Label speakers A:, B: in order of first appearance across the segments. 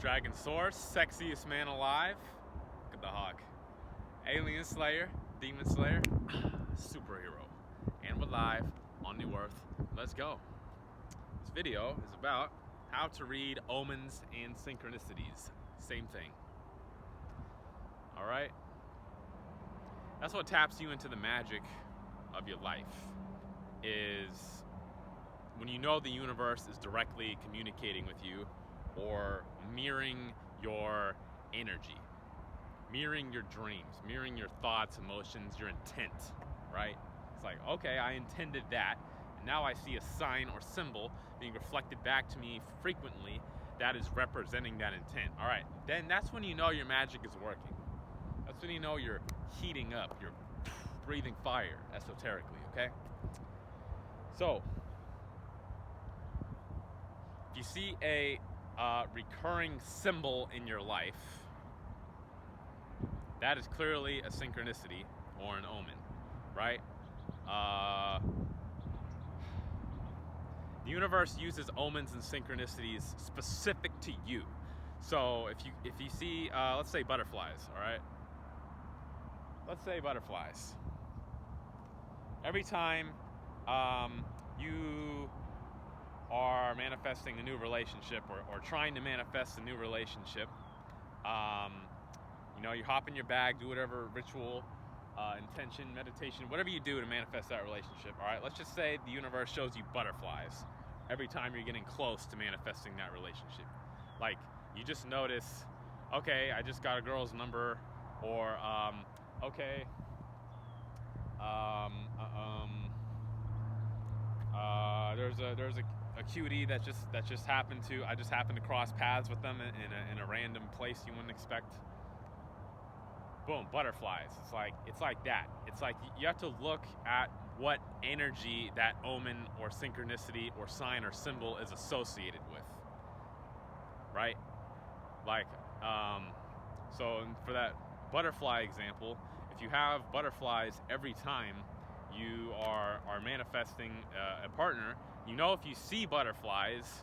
A: Dragon Source, sexiest man alive. Look at the hawk. Alien Slayer, Demon Slayer, superhero. And we're live on New Earth. Let's go. This video is about how to read omens and synchronicities. Same thing. Alright? That's what taps you into the magic of your life. Is when you know the universe is directly communicating with you or mirroring your energy, mirroring your dreams, mirroring your thoughts, emotions, your intent, right? It's like, okay, I intended that, and now I see a sign or symbol being reflected back to me frequently that is representing that intent. All right, then that's when you know your magic is working. That's when you know you're heating up, you're breathing fire, esoterically, okay? So, if you see a recurring symbol in your life, that is clearly a synchronicity or an omen, right? The universe uses omens and synchronicities specific to you. So if you see, let's say butterflies, all right? Let's say butterflies. Every time you are manifesting a new relationship or trying to manifest a new relationship, you know, you hop in your bag, do whatever ritual, intention, meditation, whatever you do to manifest that relationship. All right, let's just say the universe shows you butterflies every time you're getting close to manifesting that relationship. Like, you just notice, okay, I just got a girl's number, or okay, there's a cutie that just happened to, I just happened to cross paths with them in a random place you wouldn't expect. Boom, butterflies. It's like that. It's like you have to look at what energy that omen or synchronicity or sign or symbol is associated with, right? Like, so for that butterfly example, if you have butterflies every time you are manifesting a partner, you know, if you see butterflies,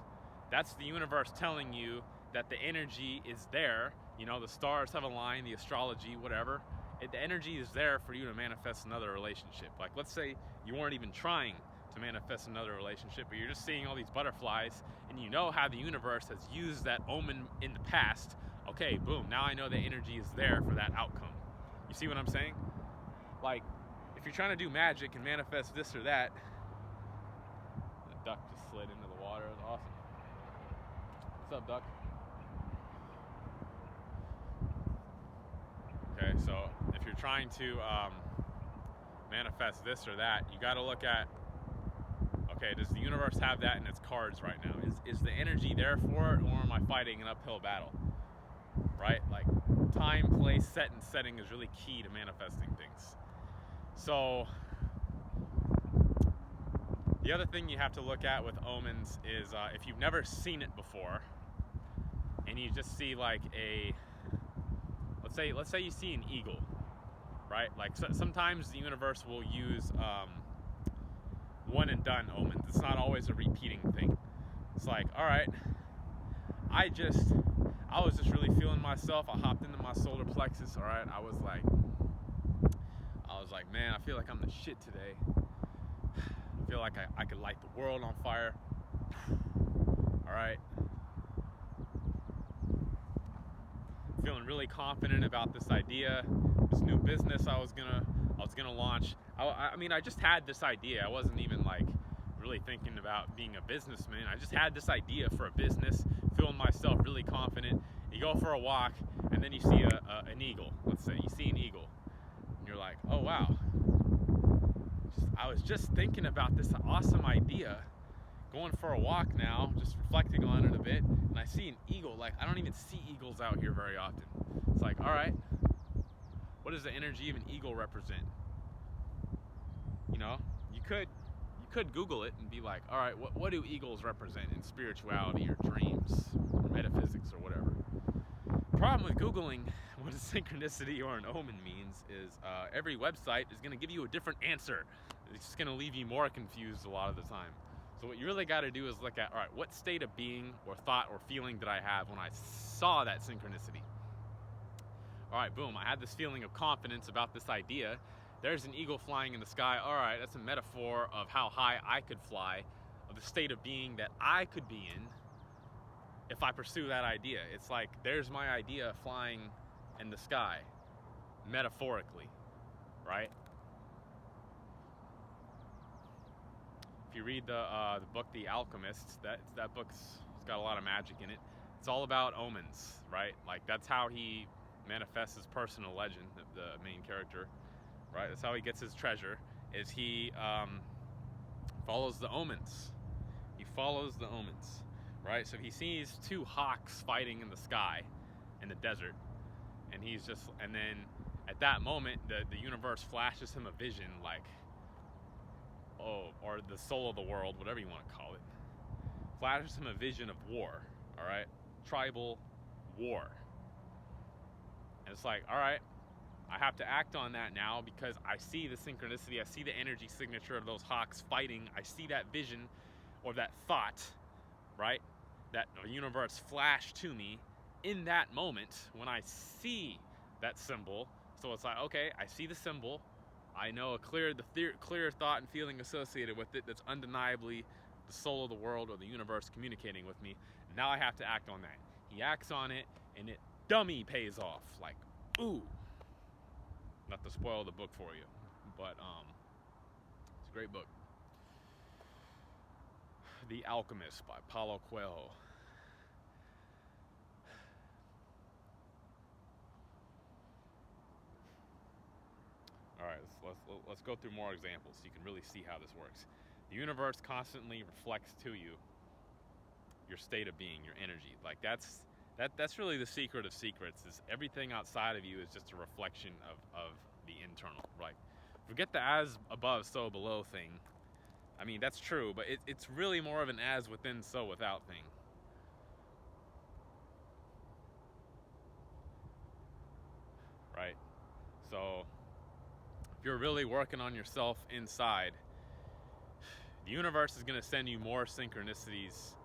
A: that's the universe telling you that the energy is there. You know, the stars have aligned, the astrology, whatever. The energy is there for you to manifest another relationship. Like, let's say you weren't even trying to manifest another relationship, but you're just seeing all these butterflies, and you know how the universe has used that omen in the past. Okay, boom, now I know the energy is there for that outcome. You see what I'm saying? Like, if you're trying to do magic and manifest this or that, the duck just slid into the water. It was awesome. What's up, duck? Okay, so if you're trying to manifest this or that, you got to look at, okay, does the universe have that in its cards right now? Is the energy there for it, or am I fighting an uphill battle? Right? Like, time, place, set, and setting is really key to manifesting things. So the other thing you have to look at with omens is if you've never seen it before, and you just see like a, let's say you see an eagle, right? Like, sometimes the universe will use one and done omens. It's not always a repeating thing. It's like, all right, I was just really feeling myself. I hopped into my solar plexus. All right, I was like, man, I feel like I'm the shit today. I feel like I could light the world on fire. All right. Feeling really confident about this idea, this new business I was gonna launch. I mean, I just had this idea. I wasn't even like really thinking about being a businessman. I just had this idea for a business, feeling myself really confident. You go for a walk, and then you see an eagle. Let's say you see an eagle, and you're like, oh wow, I was just thinking about this awesome idea, going for a walk now, just reflecting on it a bit, and I see an eagle. Like, I don't even see eagles out here very often. It's like, all right, what does the energy of an eagle represent? You know, you could Google it and be like, all right, what do eagles represent in spirituality or dreams or metaphysics or whatever? The problem with Googling what a synchronicity or an omen means is every website is going to give you a different answer. It's just going to leave you more confused a lot of the time. So what you really got to do is look at, all right, what state of being or thought or feeling did I have when I saw that synchronicity? All right, boom, I had this feeling of confidence about this idea. There's an eagle flying in the sky. All right, that's a metaphor of how high I could fly, of the state of being that I could be in if I pursue that idea. It's like, there's my idea flying in the sky, metaphorically, right? If you read the book The Alchemist, that book's got a lot of magic in it. It's all about omens, right? Like, that's how he manifests his personal legend, the main character, right? That's how he gets his treasure, is he follows the omens. He follows the omens, right? So he sees two hawks fighting in the sky in the desert, and then at that moment, the universe flashes him a vision, like, or the soul of the world, whatever you want to call it, flashes him a vision of war, all right? Tribal war. And it's like, all right, I have to act on that now because I see the synchronicity, I see the energy signature of those hawks fighting, I see that vision or that thought, right? That universe flash to me in that moment when I see that symbol. So it's like, okay, I see the symbol, I know clear thought and feeling associated with it that's undeniably the soul of the world or the universe communicating with me. Now I have to act on that. He acts on it, and it dummy pays off. Like, ooh. Not to spoil the book for you, but it's a great book. The Alchemist by Paulo Coelho. All right, let's go through more examples so you can really see how this works. The universe constantly reflects to you your state of being, your energy. Like, that's really the secret of secrets, is everything outside of you is just a reflection of the internal, right? Forget the as above, so below thing. I mean, that's true, but it's really more of an as within, so without thing. Right? So, if you're really working on yourself inside, the universe is going to send you more synchronicities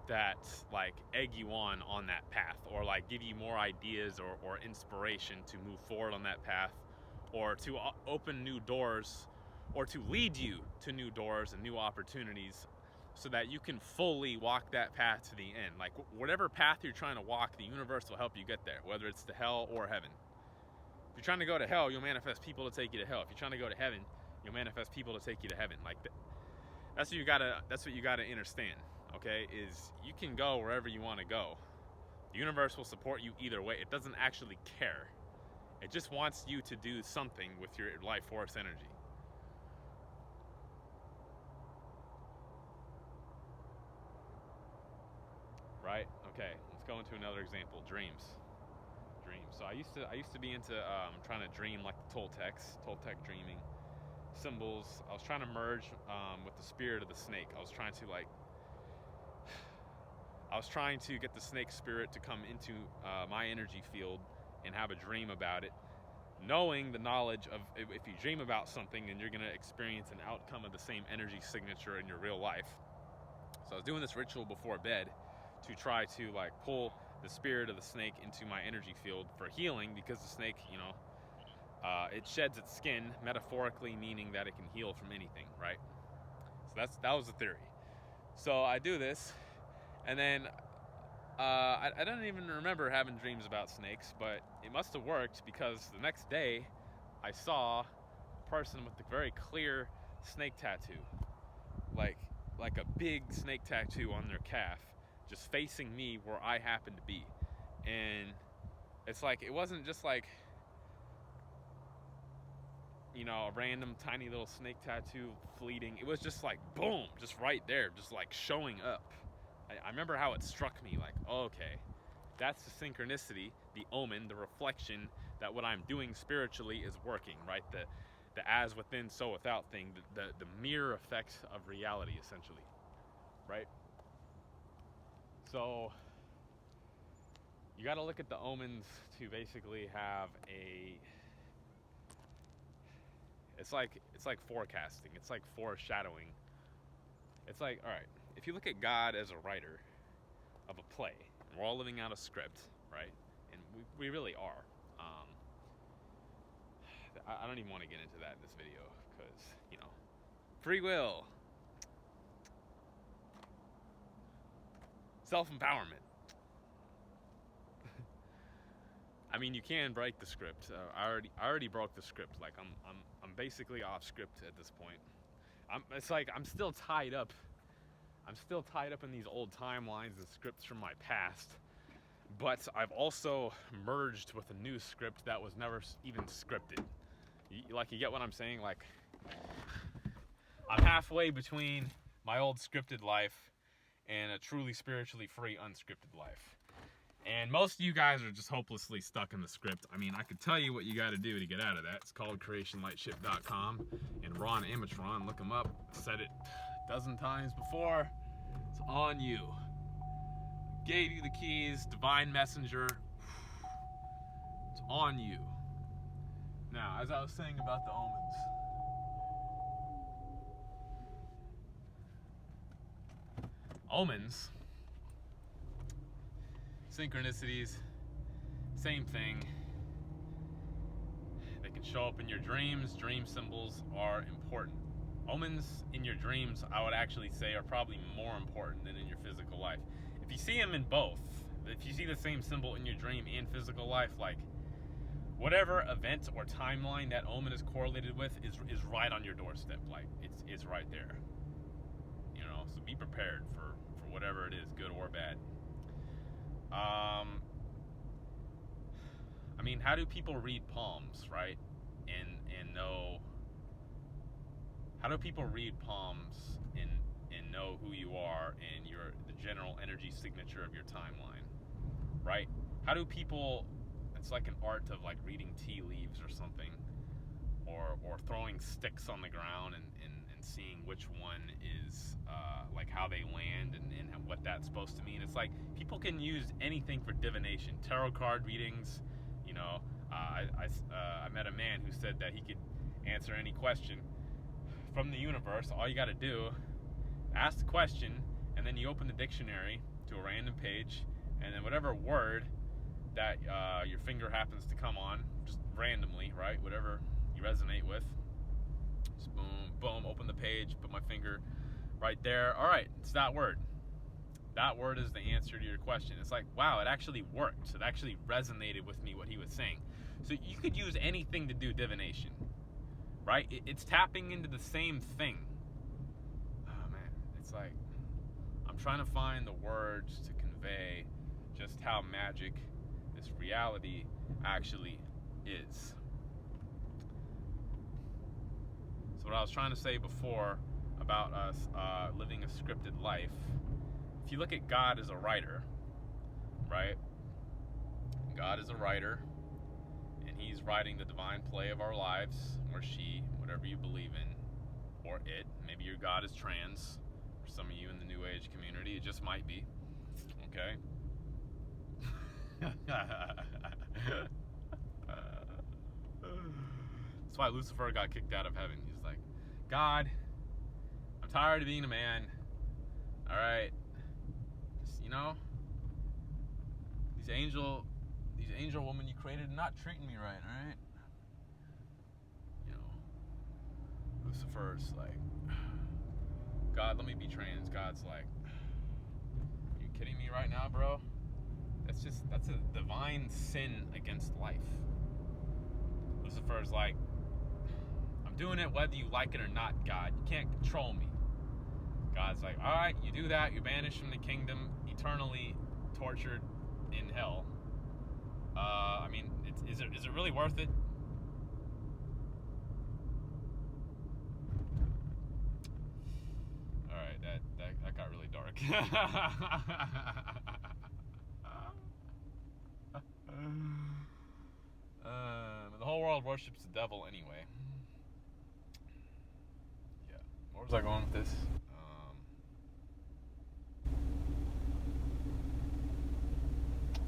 A: that like egg you on that path, or like give you more ideas or inspiration to move forward on that path, or to open new doors, or to lead you to new doors and new opportunities so that you can fully walk that path to the end. Like, whatever path you're trying to walk, the universe will help you get there, whether it's to hell or heaven. If you're trying to go to hell, you'll manifest people to take you to hell. If you're trying to go to heaven, you'll manifest people to take you to heaven. Like, that's what you gotta understand. Okay, is you can go wherever you want to go. The universe will support you either way. It doesn't actually care. It just wants you to do something with your life force energy. Right? Okay, let's go into another example. Dreams. So I used to be into trying to dream like the Toltec dreaming, symbols. I was trying to merge with the spirit of the snake. I was trying to get the snake spirit to come into my energy field and have a dream about it, knowing the knowledge of if you dream about something, then you're going to experience an outcome of the same energy signature in your real life. So I was doing this ritual before bed to try to like pull the spirit of the snake into my energy field for healing, because the snake, it sheds its skin, metaphorically meaning that it can heal from anything, right? So that was the theory. So I do this, and then I don't even remember having dreams about snakes, but it must have worked, because the next day I saw a person with a very clear snake tattoo, like a big snake tattoo on their calf, just facing me where I happened to be. And it's like, it wasn't just like, a random tiny little snake tattoo fleeting. It was just like, boom, just right there, just like showing up. I remember how it struck me, like, oh, okay, that's the synchronicity, the omen, the reflection that what I'm doing spiritually is working, right? The as within, so without thing, the mirror effect of reality, essentially, right? So you got to look at the omens to basically have it's like forecasting, it's like foreshadowing. It's like, all right, if you look at God as a writer of a play, and we're all living out a script, right? And we really are. I don't even want to get into that in this video because, free will, self-empowerment. I mean, you can break the script. I already broke the script. Like I'm basically off script at this point. It's like I'm still tied up. I'm still tied up in these old timelines and scripts from my past. But I've also merged with a new script that was never even scripted. You get what I'm saying? Like, I'm halfway between my old scripted life and a truly spiritually free unscripted life. And most of you guys are just hopelessly stuck in the script. I mean, I could tell you what you got to do to get out of that. It's called creationlightship.com and Ron Amatron. Look him up. I said it a dozen times before. It's on you. Gave you the keys, divine messenger. It's on you. Now, as I was saying about the omens, synchronicities, same thing. They can show up in your dreams. Dream symbols are important. Omens in your dreams, I would actually say, are probably more important than in your physical life. If you see them in both, if you see the same symbol in your dream and physical life, like whatever event or timeline that omen is correlated with is right on your doorstep. Like it's right there. So be prepared for whatever it is, good or bad. I mean, how do people read palms, right? And know, how do people read palms and know who you are and the general energy signature of your timeline, right? How do people, it's like an art of like reading tea leaves or something, or throwing sticks on the ground and seeing which one is like how they land and what that's supposed to mean. It's like people can use anything for divination, tarot card readings. I met a man who said that he could answer any question from the universe. All you got to do, ask the question, and then you open the dictionary to a random page, and then whatever word that your finger happens to come on, just randomly, right? Whatever you resonate with, just boom, boom, open the page, put my finger right there. All right, it's that word. That word is the answer to your question. It's like, wow, it actually worked. It actually resonated with me, what he was saying. So you could use anything to do divination, right? It's tapping into the same thing. Oh, man. It's like, I'm trying to find the words to convey just how magic this reality actually is. So what I was trying to say before about us living a scripted life, if you look at God as a writer, right? God is a writer, and he's writing the divine play of our lives, or she, whatever you believe in, or it. Maybe your God is trans, for some of you in the New Age community, it just might be, okay? That's why Lucifer got kicked out of heaven. He's like, God, I'm tired of being a man, all right? These angel women you created are not treating me right, all right? Lucifer's like, God, let me be trans. God's like, are you kidding me right now, bro? That's a divine sin against life. Lucifer's like, I'm doing it whether you like it or not, God. You can't control me. God's like, all right, you do that, you're banished from the kingdom, eternally tortured in hell. I mean, is it really worth it? All right, that got really dark. The whole world worships the devil anyway. Yeah. Where was I going with this?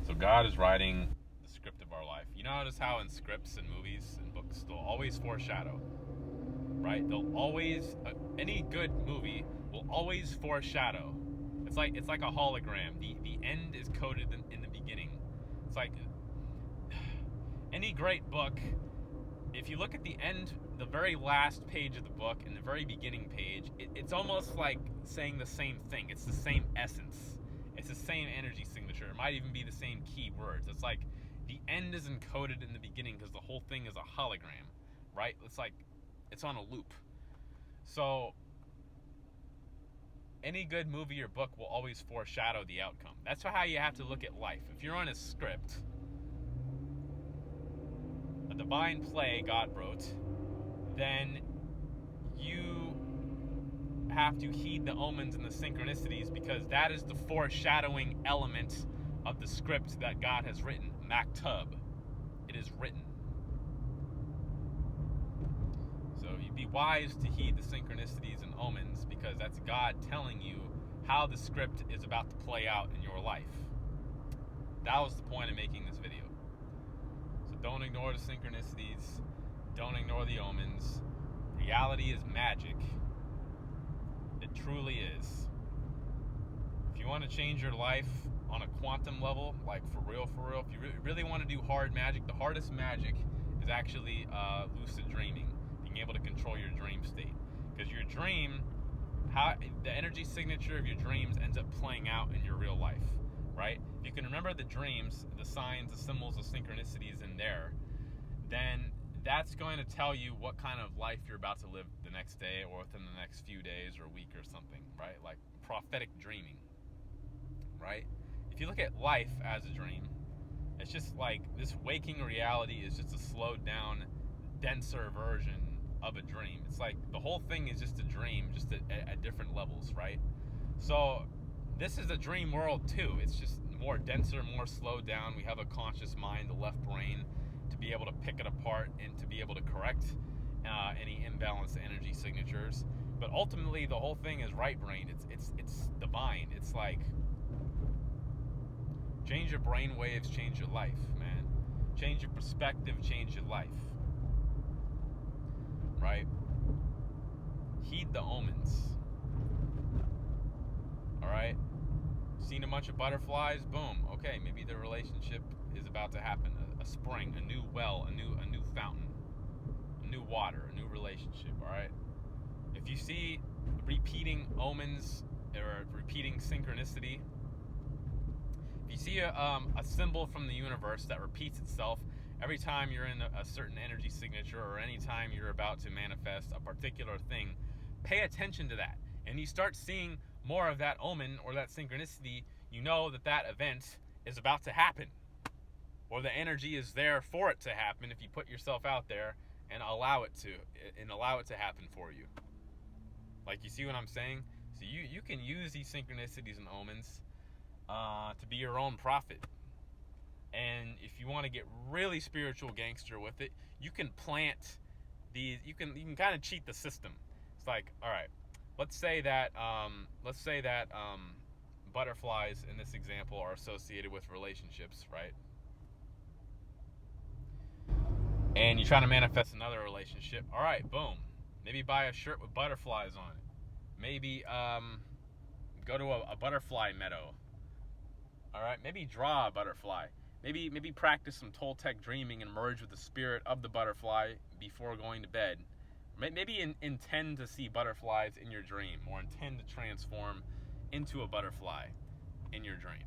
A: So God is writing the script of our life. You notice how in scripts and movies and books they'll always foreshadow. right? They'll always any good movie will always foreshadow. It's like a hologram. The end is coded in the beginning. It's like any great book. If you look at the end, the very last page of the book and the very beginning page, it's almost like saying the same thing. It's the same essence. It's the same energy signature. It might even be the same key words. It's like the end is encoded in the beginning because the whole thing is a hologram, right? It's like it's on a loop. So any good movie or book will always foreshadow the outcome. That's how you have to look at life. If you're on a script, a divine play God wrote, then you have to heed the omens and the synchronicities, because that is the foreshadowing element of the script that God has written. Maktub. It is written. So you'd be wise to heed the synchronicities and omens, because that's God telling you how the script is about to play out in your life. That was the point of making this video. So don't ignore the synchronicities. Don't ignore the omens. Reality is magic. It truly is. If you want to change your life on a quantum level, like for real, if you really want to do hard magic, the hardest magic is actually lucid dreaming, being able to control your dream state. Because your dream, the energy signature of your dreams ends up playing out in your real life, right? If you can remember the dreams, the signs, the symbols, the synchronicities in there, then that's going to tell you what kind of life you're about to live the next day or within the next few days or week or something, right? Like prophetic dreaming, right? If you look at life as a dream, it's just like this waking reality is just a slowed down, denser version of a dream. It's like the whole thing is just a dream, just at different levels, right? So this is a dream world too. It's just more denser, more slowed down. We have a conscious mind, the left brain, to be able to pick it apart and to be able to correct any imbalanced energy signatures. But ultimately, the whole thing is right brain. It's divine. It's like change your brain waves, change your life, man. Change your perspective, change your life. Right? Heed the omens. All right? Seen a bunch of butterflies? Boom. Okay, maybe the relationship is about to happen. A spring, a new well, a new fountain, a new water, a new relationship. All right? If you see repeating omens or repeating synchronicity, if you see a symbol from the universe that repeats itself every time you're in a certain energy signature, or any time you're about to manifest a particular thing, pay attention to that. And you start seeing more of that omen or that synchronicity, you know that event is about to happen. Or the energy is there for it to happen if you put yourself out there and allow it to happen for you. Like, you see what I'm saying? So you can use these synchronicities and omens to be your own prophet. And if you want to get really spiritual gangster with it, you can plant these. You can kind of cheat the system. It's like, all right, let's say that butterflies in this example are associated with relationships, right? And you're trying to manifest another relationship. All right, boom. Maybe buy a shirt with butterflies on it. Maybe go to a butterfly meadow. All right, maybe draw a butterfly. Maybe practice some Toltec dreaming and merge with the spirit of the butterfly before going to bed. Maybe intend to see butterflies in your dream, or intend to transform into a butterfly in your dream.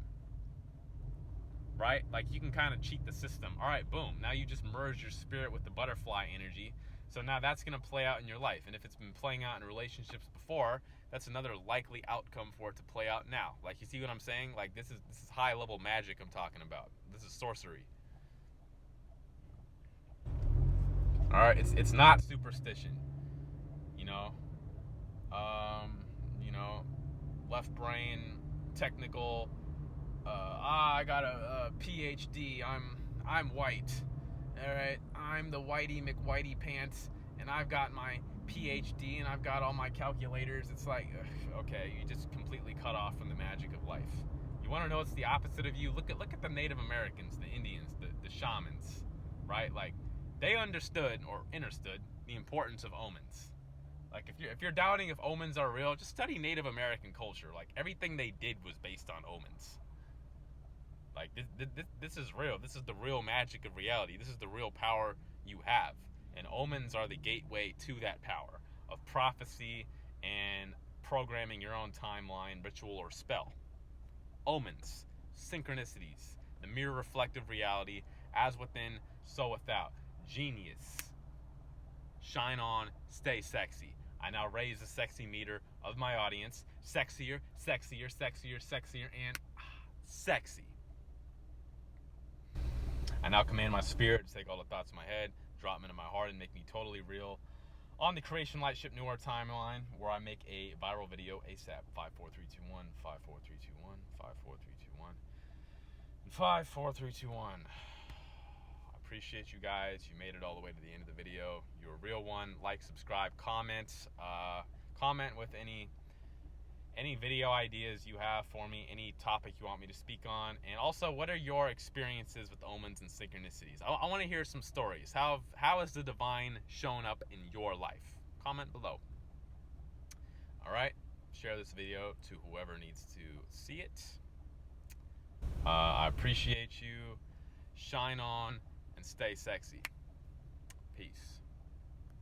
A: Right? Like, you can kind of cheat the system. All right, boom. Now you just merge your spirit with the butterfly energy. So now that's going to play out in your life. And if it's been playing out in relationships before, that's another likely outcome for it to play out now. Like, you see what I'm saying? Like, this is high level magic I'm talking about. This is sorcery. All right, it's not superstition. Left brain, technical. I got a PhD. I'm white. All right, I'm the Whitey McWhitey pants, and I've got my PhD, and I've got all my calculators. It's like, okay, you just completely cut off from the magic of life. You want to know what's the opposite of you? Look at the Native Americans, the Indians, the shamans, right? Like, they understood the importance of omens. Like if you're doubting if omens are real, just study Native American culture. Like everything they did was based on omens. Like this is real. This is the real magic of reality. This is the real power you have. And omens are the gateway to that power of prophecy and programming your own timeline, ritual, or spell. Omens, synchronicities, the mirror reflective reality, as within, so without. Genius. Shine on, stay sexy. I now raise the sexy meter of my audience. Sexier, sexier, sexier, sexier, and sexy. I now command my spirit to take all the thoughts in my head, drop them into my heart, and make me totally real on the Creation Lightship Noir timeline, where I make a viral video ASAP. 54321, 54321, 54321, and 54321. I appreciate you guys. You made it all the way to the end of the video. You're a real one. Like, subscribe, comment. Comment with any video ideas you have for me, any topic you want me to speak on, and also what are your experiences with omens and synchronicities? I want to hear some stories. How has the divine shown up in your life? Comment below. All right, share this video to whoever needs to see it. I appreciate you. Shine on and stay sexy. Peace.